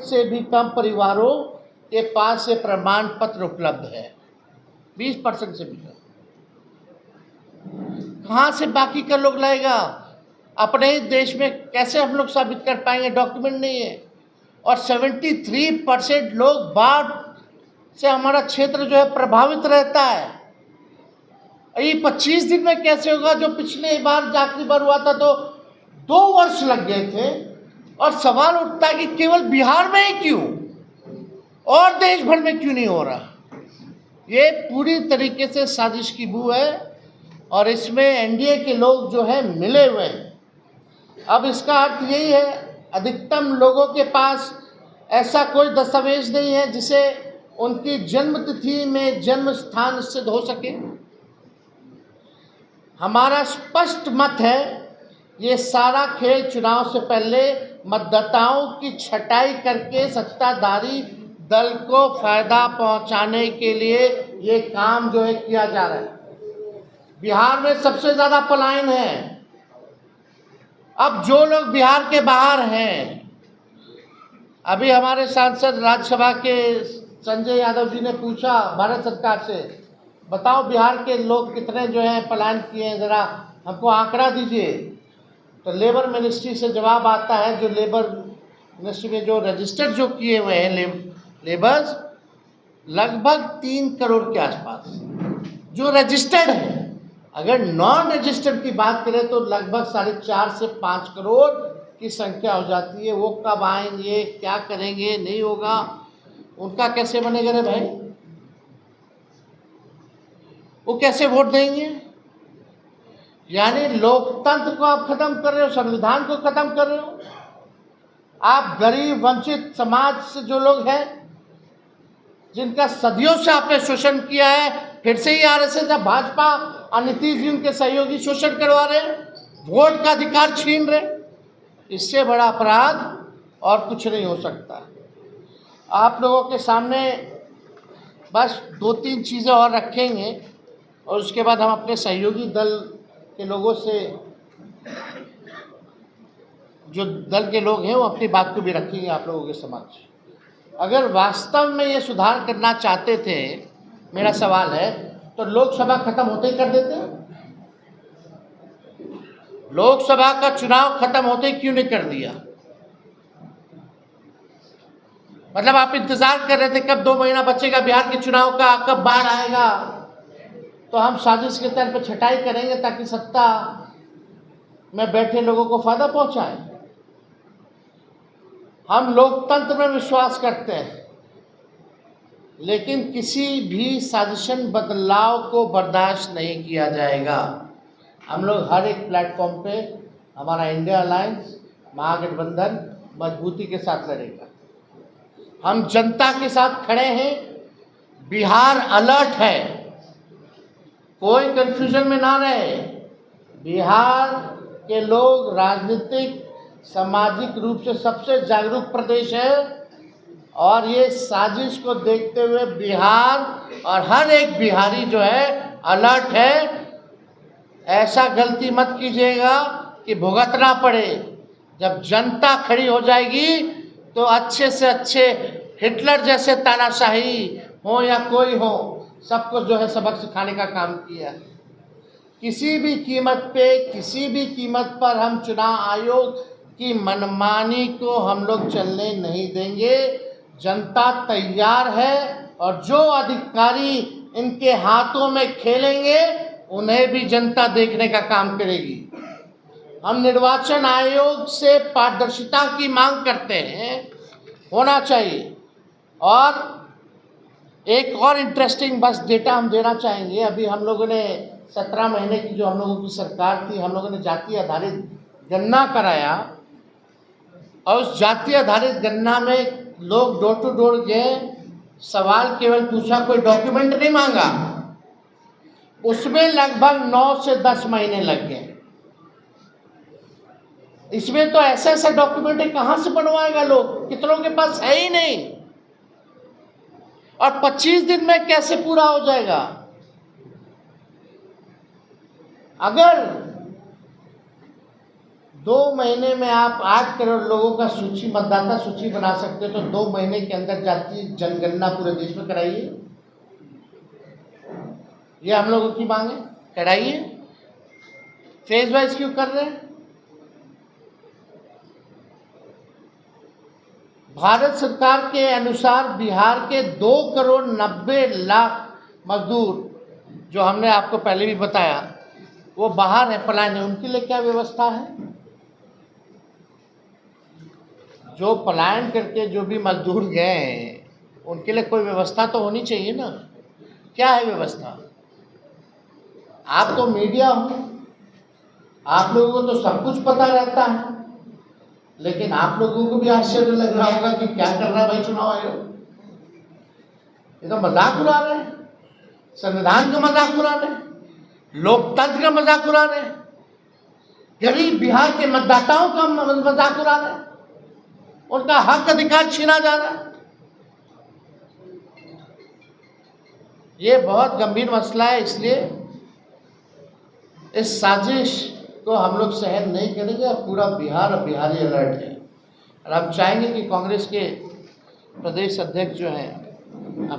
से भी कम परिवारों के पास ये प्रमाण पत्र उपलब्ध है। 20% से भी कम। कहाँ से बाकी का लोग लाएगा? अपने ही देश में कैसे हम लोग साबित कर पाएंगे? डॉक्यूमेंट नहीं है। और 73% लोग बाढ़ से हमारा क्षेत्र जो है प्रभावित रहता है। ये 25 दिन में कैसे होगा? जो पिछले बार आखिरी बार हुआ था तो 2 वर्ष लग गए थे। और सवाल उठता है कि केवल बिहार में ही क्यों, और देश भर में क्यों नहीं हो रहा? ये पूरी तरीके से साजिश की बू है और इसमें एनडीए के लोग जो है मिले हुए हैं। अब इसका अर्थ यही है, अधिकतम लोगों के पास ऐसा कोई दस्तावेज नहीं है जिसे उनकी जन्म तिथि में जन्म स्थान सिद्ध हो सके। हमारा स्पष्ट मत है, ये सारा खेल चुनाव से पहले मतदाताओं की छटाई करके सत्ताधारी दल को फायदा पहुंचाने के लिए ये काम जो है किया जा रहा है। बिहार में सबसे ज्यादा पलायन है। अब जो लोग बिहार के बाहर हैं, अभी हमारे सांसद राज्यसभा के संजय यादव जी ने पूछा भारत सरकार से, बताओ बिहार के लोग कितने जो हैं पलायन किए हैं, ज़रा हमको आंकड़ा दीजिए। तो लेबर मिनिस्ट्री से जवाब आता है, जो लेबर मिनिस्ट्री में जो रजिस्टर्ड जो किए हुए हैं लेबर्स, लगभग 3 करोड़ के आसपास जो रजिस्टर्ड है। अगर नॉन रजिस्टर्ड की बात करें तो लगभग 4.5 से 5 करोड़ की संख्या हो जाती है। वो कब आएंगे, क्या करेंगे, नहीं होगा, उनका कैसे बनेगा रे भाई? वो कैसे वोट देंगे? यानी लोकतंत्र को आप खत्म कर रहे हो, संविधान को खत्म कर रहे हो। आप गरीब वंचित समाज से जो लोग हैं, जिनका सदियों से आपने शोषण किया है, फिर से ही आरएसएस या भाजपा और नीतीश जी उनके सहयोगी शोषण करवा रहे हैं, वोट का अधिकार छीन रहे। इससे बड़ा अपराध और कुछ नहीं हो सकता। आप लोगों के सामने बस 2-3 चीज़ें और रखेंगे और उसके बाद हम अपने सहयोगी दल के लोगों से, जो दल के लोग हैं, वो अपनी बात को भी रखेंगे आप लोगों के समक्ष। अगर वास्तव में ये सुधार करना चाहते थे, मेरा सवाल है, तो लोकसभा खत्म होते ही कर देते। लोकसभा का चुनाव खत्म होते ही क्यों नहीं कर दिया? मतलब आप इंतजार कर रहे थे कब 2 महीना बचेगा बिहार के चुनाव का, कब बाढ़ आएगा तो हम साजिश के तौर पर छटाई करेंगे ताकि सत्ता में बैठे लोगों को फायदा पहुंचाए। हम लोकतंत्र में विश्वास करते हैं, लेकिन किसी भी साजिशन बदलाव को बर्दाश्त नहीं किया जाएगा। हम लोग हर एक प्लेटफॉर्म पे हमारा इंडिया अलायंस महागठबंधन मजबूती के साथ लड़ेगा। हम जनता के साथ खड़े हैं। बिहार अलर्ट है, कोई कंफ्यूजन में ना रहे। बिहार के लोग राजनीतिक सामाजिक रूप से सबसे जागरूक प्रदेश है और ये साजिश को देखते हुए बिहार और हर एक बिहारी जो है अलर्ट है। ऐसा गलती मत कीजिएगा कि भुगतना पड़े। जब जनता खड़ी हो जाएगी तो अच्छे से अच्छे हिटलर जैसे तानाशाही हो या कोई हो, सबको जो है सबक सिखाने का काम किया। किसी भी कीमत पे, किसी भी कीमत पर हम चुनाव आयोग की मनमानी को हम लोग चलने नहीं देंगे। जनता तैयार है और जो अधिकारी इनके हाथों में खेलेंगे उन्हें भी जनता देखने का काम करेगी। हम निर्वाचन आयोग से पारदर्शिता की मांग करते हैं, होना चाहिए। और एक और इंटरेस्टिंग बस डेटा हम देना चाहेंगे। अभी हम लोगों ने 17 महीने की जो हम लोगों की सरकार थी, हम लोगों ने जाति आधारित गणना कराया और उस जाति आधारित गणना में लोग डोर टू डोर गए, सवाल केवल पूछा, कोई डॉक्यूमेंट नहीं मांगा। उसमें लगभग 9 से 10 महीने लग गए। इसमें तो ऐसा ऐसा डॉक्यूमेंट कहाँ से बनवाएगा लोग? कितनों के पास है ही नहीं। और 25 दिन में कैसे पूरा हो जाएगा? अगर 2 महीने में आप 8 करोड़ लोगों का सूची, मतदाता सूची बना सकते हो, तो 2 महीने के अंदर जातीय जनगणना पूरे देश में कराइए। ये हम लोगों की मांग है, कराइए। फेज वाइज क्यों कर रहे हैं? भारत सरकार के अनुसार बिहार के 2,90,00,000 मजदूर, जो हमने आपको पहले भी बताया, वो बाहर है, पलायन है। उनके लिए क्या व्यवस्था है? जो पलायन करके जो भी मजदूर गए हैं, उनके लिए कोई व्यवस्था तो होनी चाहिए ना। क्या है व्यवस्था? आप तो मीडिया हो, आप लोगों को तो सब कुछ पता रहता है, लेकिन आप लोगों को भी आश्चर्य लग रहा होगा कि क्या कर रहा है भाई चुनाव आयोग। ये तो मजाक उड़ा रहे हैं, संविधान का मजाक उड़ा रहे हैं, लोकतंत्र का मजाक उड़ा रहे हैं, गरीब बिहार के मतदाताओं का मजाक उड़ा रहे हैं, उनका हक अधिकार छीना जा रहा है। ये बहुत गंभीर मसला है, इसलिए इस साजिश को हम लोग सहन नहीं करेंगे। पूरा बिहार और बिहारी अलर्ट है, और हम चाहेंगे कि कांग्रेस के प्रदेश अध्यक्ष जो हैं